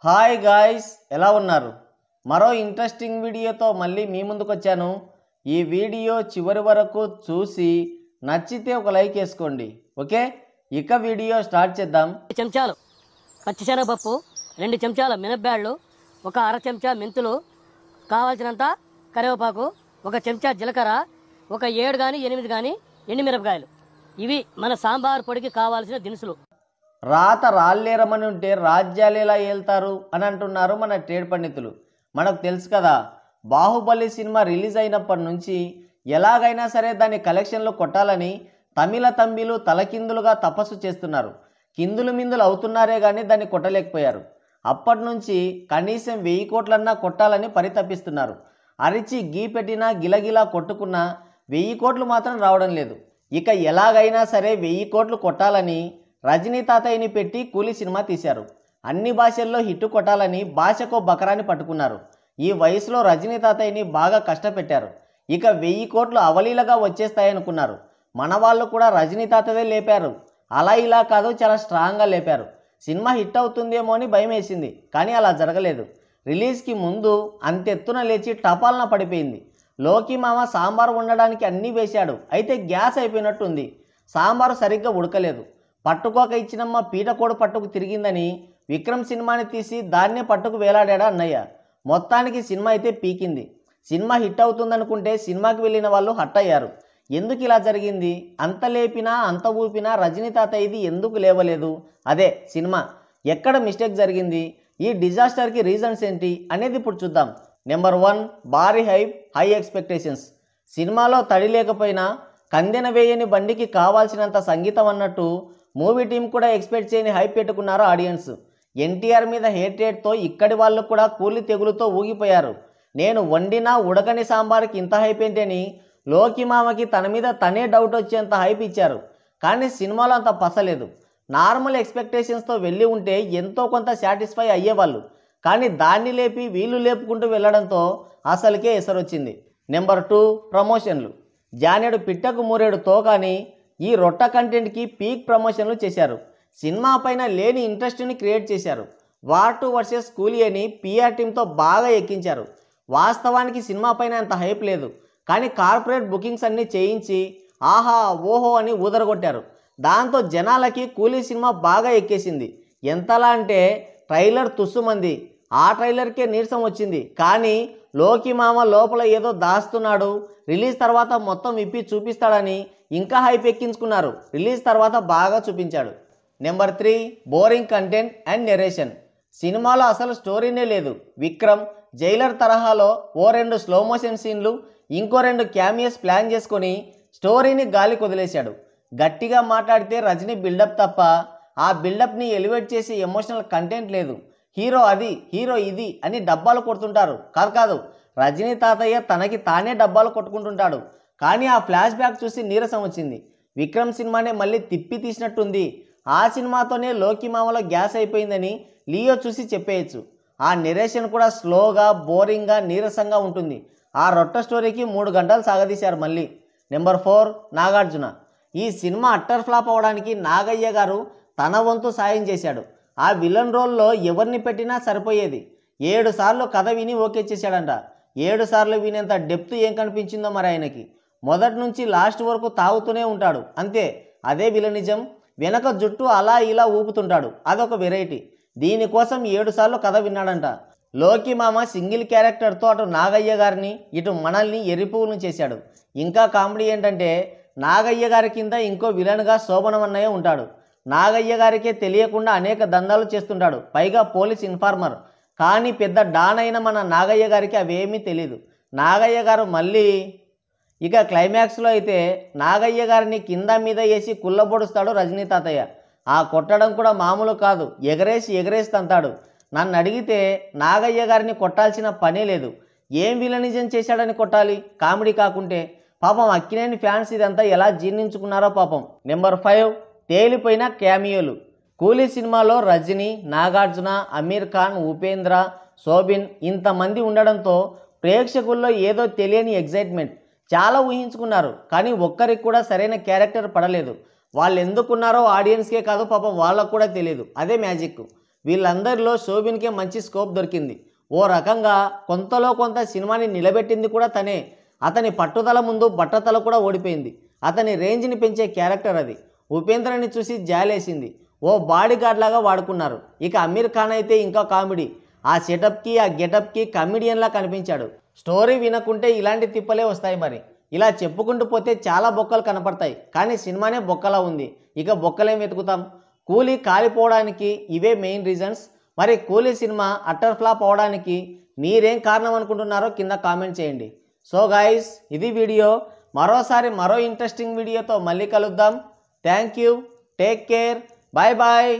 Hi guys, ఎలా ఉన్నారు? మరో ఇంట్రెస్టింగ్ వీడియోతో మళ్ళీ మీ ముందుకు వచ్చాను. ఈ వీడియో చివరి వరకు చూసి నచ్చితే ఒక లైక్ వేసుకోండి. ఓకే, ఇక వీడియో స్టార్ట్ చేద్దాం. చెంచాలు పచ్చిశనగపప్పు, 2 చెంచాల మినప్పాళ్ళు, ఒక అర చెంచా మెంతులు, కావాల్సినంత కరివేపాకు, 1 చెంచా జీలకర్ర, ఒక 7 కానీ 8 కానీ ఎండుమిరపకాయలు. ఇవి మన సాంబార్ పొడికి కావాల్సిన దినుసులు. రాత రాళ్ళేరమని ఉంటే రాజ్యాలు ఎలా ఏళ్తారు అని అంటున్నారు మన ట్రేడ్ పండితులు. మనకు తెలుసు కదా, బాహుబలి సినిమా రిలీజ్ అయినప్పటి నుంచి ఎలాగైనా సరే దాని కలెక్షన్లు కొట్టాలని తమిళ తంబిలు తలకిందులుగా తపస్సు చేస్తున్నారు. కిందులు మిందులు అవుతున్నారే కానీ దాన్ని కొట్టలేకపోయారు. అప్పటి నుంచి కనీసం 1000 కోట్లన్నా కొట్టాలని పరితపిస్తున్నారు. అరిచి గీ పెట్టినా గిలగిలా కొట్టుకున్నా 1000 కోట్లు మాత్రం రావడం లేదు. ఇక ఎలాగైనా సరే 1000 కోట్లు కొట్టాలని రజనీ తాతయ్యని పెట్టి కూలీ సినిమా తీశారు. అన్ని భాషల్లో హిట్టు కొట్టాలని భాషకో బకరాన్ని పట్టుకున్నారు. ఈ వయసులో రజనీ తాతయ్యని బాగా కష్టపెట్టారు. ఇక 1000 కోట్లు అవలీలగా వచ్చేస్తాయనుకున్నారు. మన వాళ్ళు కూడా రజనీ తాతదే లేపారు. అలా ఇలా కాదు, చాలా స్ట్రాంగ్గా లేపారు. సినిమా హిట్ అవుతుందేమో అని భయం వేసింది, కానీ అలా జరగలేదు. రిలీజ్కి ముందు అంతెత్తున లేచి టపాలన పడిపోయింది. లోకి మామ సాంబారు వండడానికి అన్నీ వేశాడు, అయితే గ్యాస్ అయిపోయినట్టుంది. సాంబారు సరిగ్గా ఉడకలేదు. పట్టుకోక ఇచ్చినమ్మ పీటకోడు పట్టుకు తిరిగిందని విక్రమ్ సినిమాని తీసి దాన్నే పట్టుకు వేలాడా అన్నయ్య. మొత్తానికి సినిమా అయితే పీకింది. సినిమా హిట్ అవుతుందనుకుంటే సినిమాకి వెళ్ళిన వాళ్ళు హట్ అయ్యారు. ఎందుకు ఇలా జరిగింది? అంత లేపినా అంత ఊపినా రజనీ తాతయ్యది ఎందుకు లేవలేదు? అదే సినిమా ఎక్కడ మిస్టేక్ జరిగింది? ఈ డిజాస్టర్కి రీజన్స్ ఏంటి అనేది ఇప్పుడు చూద్దాం. నెంబర్ 1, భారీ హైప్, హై ఎక్స్పెక్టేషన్స్. సినిమాలో తడి లేకపోయినా కందెన వేయని బండికి కావాల్సినంత సంగీతం అన్నట్టు మూవీ టీం కూడా ఎక్స్పెక్ట్ చేయని హైప్ పెట్టుకున్నారు ఆడియన్స్. ఎన్టీఆర్ మీద హేట్రేట్తో ఇక్కడి వాళ్ళు కూడా కూలి తెగులుతో ఊగిపోయారు. నేను వండినా ఉడకని సాంబార్కి ఇంత హైప్ ఏంటని లోకి మామకి తన మీద తనే డౌట్ వచ్చేంత హైప్ ఇచ్చారు. కానీ సినిమాలో అంత పసలేదు. నార్మల్ ఎక్స్పెక్టేషన్స్తో వెళ్ళి ఉంటే ఎంతో కొంత సాటిస్ఫై అయ్యేవాళ్ళు. కానీ దాన్ని లేపి వీళ్ళు లేపుకుంటూ వెళ్ళడంతో అసలుకే ఎసరొచ్చింది. నెంబర్ 2, ప్రమోషన్లు. జానేడు పిట్టకు మూరేడు తోకాని ఈ రొట్ట కంటెంట్కి పీక్ ప్రమోషన్లు చేశారు. సినిమా పైన లేని ఇంట్రెస్ట్ని క్రియేట్ చేశారు. వార్ 2 వర్సెస్ కూలీ అని పిఆర్ టీంతో బాగా ఎక్కించారు. వాస్తవానికి సినిమా పైన అంత హైప్ లేదు, కానీ కార్పొరేట్ బుకింగ్స్ అన్నీ చేయించి ఆహా ఓహో అని ఊదరగొట్టారు. దాంతో జనాలకి కూలీ సినిమా బాగా ఎక్కేసింది. ఎంతలా అంటే ట్రైలర్ తుస్సుమంది. ఆ ట్రైలర్కే నీరసం వచ్చింది. కానీ లోకి మామ లోపల ఏదో దాస్తున్నాడు, రిలీజ్ తర్వాత మొత్తం విప్పి చూపిస్తాడని ఇంకా హైప్ ఎక్కించుకున్నారు. రిలీజ్ తర్వాత బాగా చూపించాడు. Number 3, boring content and narration. సినిమాలో అసలు స్టోరీనే లేదు. విక్రమ్ జైలర్ తరహాలో 2 స్లో మోషన్ సీన్లు, ఇంకో 2 క్యామియోస్ ప్లాన్ చేసుకొని స్టోరీని గాలి కొదిలేశాడు. గట్టిగా మాట్లాడితే రజనీ బిల్డప్ తప్ప ఆ బిల్డప్ని ఎలివేట్ చేసి ఎమోషనల్ కంటెంట్ లేదు. హీరో అది, హీరో ఇది అని డబ్బాలు కొడుతుంటారు. కాదు, రజనీ తాతయ్య తనకి తానే డబ్బాలు కొట్టుకుంటుంటాడు. కానీ ఆ ఫ్లాష్ బ్యాక్ చూసి నీరసం వచ్చింది. విక్రమ్ సినిమానే మళ్ళీ తిప్పి తీసినట్టుంది. ఆ సినిమాతోనే లోకి మామలో గ్యాస్ అయిపోయిందని లియో చూసి చెప్పేయచ్చు. ఆ నెరేషన్ కూడా స్లోగా, బోరింగ్గా, నీరసంగా ఉంటుంది. ఆ రొట్ట స్టోరీకి 3 గంటలు సాగదీశారు మళ్ళీ. నెంబర్ 4, నాగార్జున. ఈ సినిమా అట్టర్ ఫ్లాప్ అవ్వడానికి నాగయ్య గారు తన వంతు సాయం చేశాడు. ఆ విలన్ రోల్లో ఎవరిని పెట్టినా సరిపోయేది. 7 సార్లు కథ విని ఓకే చేశాడంట. 7 సార్లు వినేంత డెప్త్ ఏం కనిపించిందో మరి ఆయనకి. మొదటి నుంచి లాస్ట్ వరకు తాగుతూనే ఉంటాడు, అంతే. అదే విలనిజం. వెనక జుట్టు అలా ఇలా ఊపుతుంటాడు, అదొక వెరైటీ. దీనికోసం 7 సార్లు కథ విన్నాడంట. లోకి మామ సింగిల్ క్యారెక్టర్తో అటు నాగయ్య గారిని ఇటు మనల్ని ఎరిపువులను చేశాడు. ఇంకా కామెడీ ఏంటంటే నాగయ్య గారి కింద ఇంకో విలన్గా శోభనమన్నయ్య ఉంటాడు. నాగయ్య గారికే తెలియకుండా అనేక దందాలు చేస్తుంటాడు, పైగా పోలీస్ ఇన్ఫార్మర్. కానీ పెద్ద డాన్ అయిన మన నాగయ్య గారికి అవేమీ తెలీదు. నాగయ్య గారు మళ్ళీ ఇక క్లైమాక్స్లో అయితే నాగయ్య గారిని కింద మీద వేసి కుళ్ళబొడుస్తాడు రజనీ తాతయ్య. ఆ కొట్టడం కూడా మామూలు కాదు, ఎగరేసి తంతాడు. నన్ను అడిగితే నాగయ్య గారిని కొట్టాల్సిన పనే లేదు. ఏం విలనిజం చేశాడని కొట్టాలి కామెడీ కాకుంటే? పాపం అక్కినేని ఫ్యాన్స్ ఇదంతా ఎలా జీర్ణించుకున్నారో పాపం. నెంబర్ 5, తేలిపోయిన క్యామియోలు. కూలీ సినిమాలో రజనీ, నాగార్జున, అమీర్ ఖాన్, ఉపేంద్ర, శోభిన్ ఇంతమంది ఉండడంతో ప్రేక్షకుల్లో ఏదో తెలియని ఎగ్జైట్మెంట్. చాలా ఊహించుకున్నారు, కానీ ఒక్కరికి కూడా సరైన క్యారెక్టర్ పడలేదు. వాళ్ళు ఎందుకున్నారో ఆడియన్స్కే కాదు పాపం వాళ్ళకు కూడా తెలియదు. అదే మ్యాజిక్. వీళ్ళందరిలో శోభిన్కే మంచి స్కోప్ దొరికింది. ఓ రకంగా కొంతలో కొంత సినిమాని నిలబెట్టింది కూడా తనే. అతని పట్టుదల ముందు బట్టతల కూడా ఓడిపోయింది. అతని రేంజ్ని పెంచే క్యారెక్టర్ అది. ఉపేంద్రని చూసి జాలేసింది. ఓ బాడీ గార్డ్ లాగా వాడుకున్నారు. ఇక అమీర్ ఖాన్ అయితే ఇంకా కామెడీ. ఆ సెటప్కి ఆ గెటప్కి కమెడియన్లా కనిపించాడు. స్టోరీ వినకుంటే ఇలాంటి తిప్పలే వస్తాయి. మరి ఇలా చెప్పుకుంటూ పోతే చాలా బొక్కలు కనపడతాయి. కానీ సినిమానే బొక్కలా ఉంది. ఇక బొక్కలేం వెతుకుతాం? కూలీ కాలిపోవడానికి ఇవే మెయిన్ రీజన్స్. మరి కూలీ సినిమా అట్టర్ ఫ్లాప్ అవడానికి మీరేం కారణం అనుకుంటున్నారో కింద కామెంట్ చేయండి. సో గైస్, ఇది వీడియో. మరోసారి మరో ఇంట్రెస్టింగ్ వీడియోతో మళ్ళీ కలుద్దాం. Thank you. Take care. Bye bye.